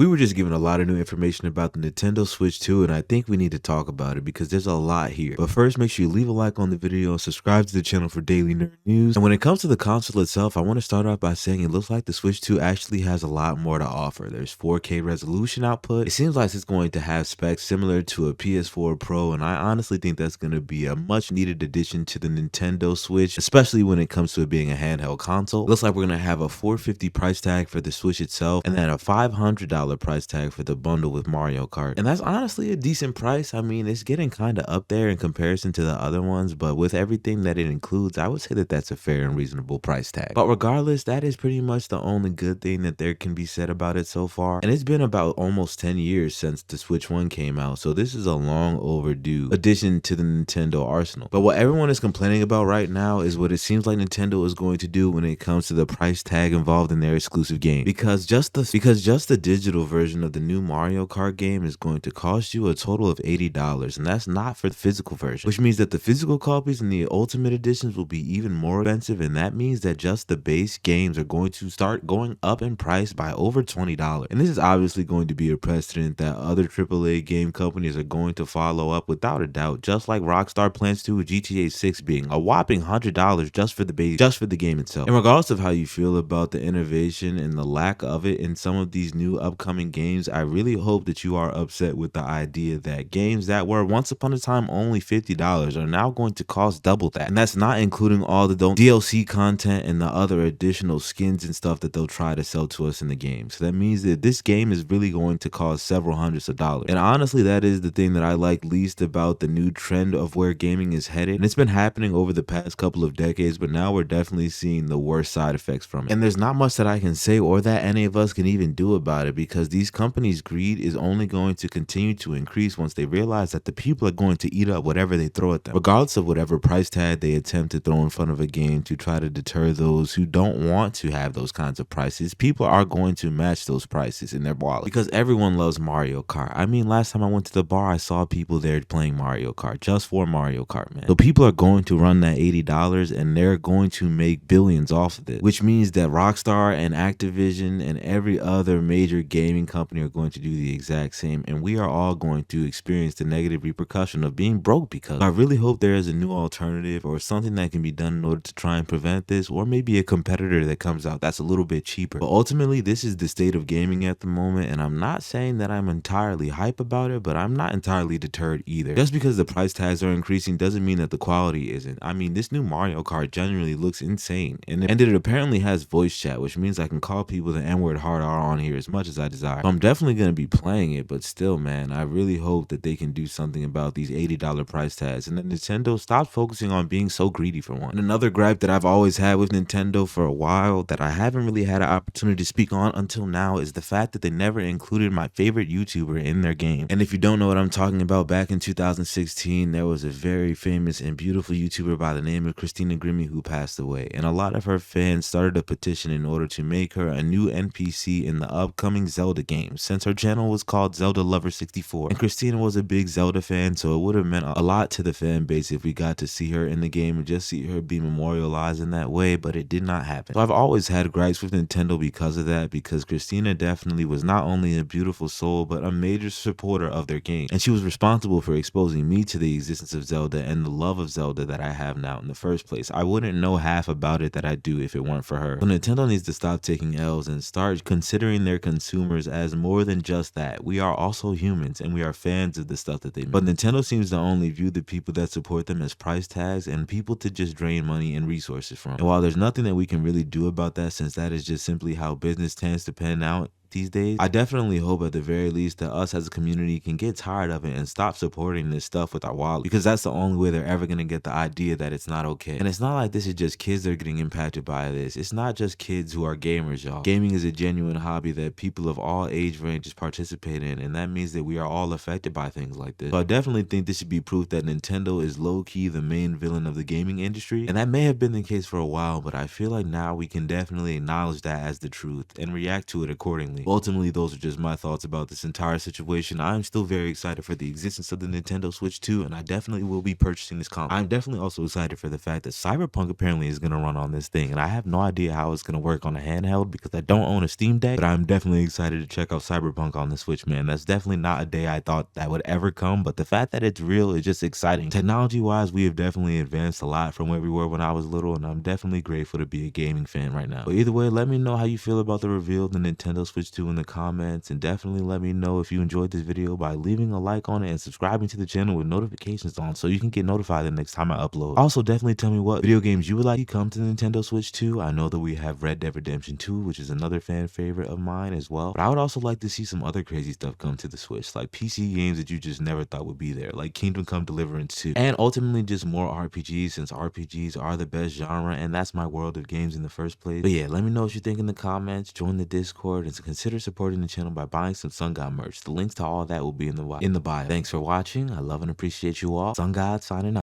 we were just given a lot of new information about the Nintendo Switch 2, and I think we need to talk about it because there's a lot here. But first, make sure you leave a like on the video and subscribe to the channel for daily nerd news. And when it comes to the console itself, I want to start off by saying it looks like the Switch 2 actually has a lot more to offer. There's 4K resolution output. It seems like it's going to have specs similar to a PS4 Pro, and I honestly think that's going to be a much needed addition to the Nintendo Switch, especially when it comes to it being a handheld console. It looks like we're going to have a $450 price tag for the Switch itself, and then a $500 price tag for the bundle with Mario Kart. And that's honestly a decent price. I mean, it's getting kind of up there in comparison to the other ones, but with everything that it includes, I would say that that's a fair and reasonable price tag. But regardless, that is pretty much the only good thing that there can be said about it so far. And it's been about almost 10 years since the Switch 1 came out, so this is a long overdue addition to the Nintendo arsenal. But what everyone is complaining about right now is what it seems like Nintendo is going to do when it comes to the price tag involved in their exclusive game. Because just the digital version of the new Mario Kart game is going to cost you a total of $80, and that's not for the physical version, which means that the physical copies and the ultimate editions will be even more expensive, and that means that just the base games are going to start going up in price by over $20. And this is obviously going to be a precedent that other AAA game companies are going to follow up without a doubt, just like Rockstar plans to with GTA 6 being a whopping $100 just for the game itself. And regardless of how you feel about the innovation and the lack of it in some of these new upcoming games, I really hope that you are upset with the idea that games that were once upon a time only $50 are now going to cost double that. And that's not including all the DLC content and the other additional skins and stuff that they'll try to sell to us in the game. So that means that this game is really going to cost several hundreds of dollars. And honestly, that is the thing that I like least about the new trend of where gaming is headed. And it's been happening over the past couple of decades, but now we're definitely seeing the worst side effects from it. And there's not much that I can say or that any of us can even do about it, because these companies' greed is only going to continue to increase once they realize that the people are going to eat up whatever they throw at them, regardless of whatever price tag they attempt to throw in front of a game to try to deter those who don't want to have those kinds of prices. People are going to match those prices in their wallet because everyone loves Mario Kart. I mean, last time I went to the bar, I saw people there playing Mario Kart just for Mario Kart, man. So people are going to run that $80 and they're going to make billions off of it, which means that Rockstar and Activision and every other major gaming company are going to do the exact same, and we are all going to experience the negative repercussion of being broke. Because I really hope there is a new alternative or something that can be done in order to try and prevent this, or maybe a competitor that comes out that's a little bit cheaper. But ultimately, this is the state of gaming at the moment, and I'm not saying that I'm entirely hype about it, but I'm not entirely deterred either. Just because the price tags are increasing doesn't mean that the quality isn't. I mean, this new Mario Kart genuinely looks insane, and it apparently has voice chat, which means I can call people the N-word hard R on here as much as I desire. So I'm definitely going to be playing it, but still, man, I really hope that they can do something about these $80 price tags, and that Nintendo stops focusing on being so greedy for one. And another gripe that I've always had with Nintendo for a while that I haven't really had an opportunity to speak on until now is the fact that they never included my favorite YouTuber in their game. And if you don't know what I'm talking about, back in 2016, there was a very famous and beautiful YouTuber by the name of Christina Grimmie who passed away, and a lot of her fans started a petition in order to make her a new NPC in the upcoming Zelda game, since her channel was called Zelda Lover 64, and Christina was a big Zelda fan, so it would have meant a lot to the fan base if we got to see her in the game and just see her be memorialized in that way, but it did not happen. So I've always had gripes with Nintendo because of that, because Christina definitely was not only a beautiful soul, but a major supporter of their game, and she was responsible for exposing me to the existence of Zelda and the love of Zelda that I have now in the first place. I wouldn't know half about it that I do if it weren't for her. So Nintendo needs to stop taking L's and start considering their consumers as more than just that. We are also humans, and we are fans of the stuff that they make. But Nintendo seems to only view the people that support them as price tags and people to just drain money and resources from. And while there's nothing that we can really do about that, since that is just simply how business tends to pan out these days, I definitely hope at the very least that us as a community can get tired of it and stop supporting this stuff with our wallet, because that's the only way they're ever going to get the idea that it's not okay. And it's not like this is just kids that are getting impacted by this. It's not just kids who are gamers, y'all. Gaming is a genuine hobby that people of all age ranges participate in, and that means that we are all affected by things like this. So I definitely think this should be proof that Nintendo is low-key the main villain of the gaming industry, and that may have been the case for a while, but I feel like now we can definitely acknowledge that as the truth and react to it accordingly. family. Ultimately, those are just my thoughts about this entire situation. I'm still very excited for the existence of the Nintendo Switch 2, and I definitely will be purchasing this console. I'm definitely also excited for the fact that Cyberpunk apparently is going to run on this thing, and I have no idea how it's going to work on a handheld because I don't own a Steam Deck, but I'm definitely excited to check out Cyberpunk on the Switch, man. That's definitely not a day I thought that would ever come, but the fact that it's real is just exciting. Technology-wise, we have definitely advanced a lot from where we were when I was little, and I'm definitely grateful to be a gaming fan right now. But either way, let me know how you feel about the reveal of the Nintendo Switch 2 in the comments, and definitely let me know if you enjoyed this video by leaving a like on it and subscribing to the channel with notifications on so you can get notified the next time I upload. Also, definitely tell me what video games you would like to come to the Nintendo Switch 2. I know that we have Red Dead Redemption 2, which is another fan favorite of mine as well, but I would also like to see some other crazy stuff come to the Switch, like PC games that you just never thought would be there, like Kingdom Come Deliverance 2, and ultimately just more RPGs, since RPGs are the best genre and that's my world of games in the first place. But yeah, let me know what you think in the comments, join the Discord, and consider supporting the channel by buying some Sun God merch. The links to all that will be in the bio. Thanks for watching. I love and appreciate you all. Sun God signing out.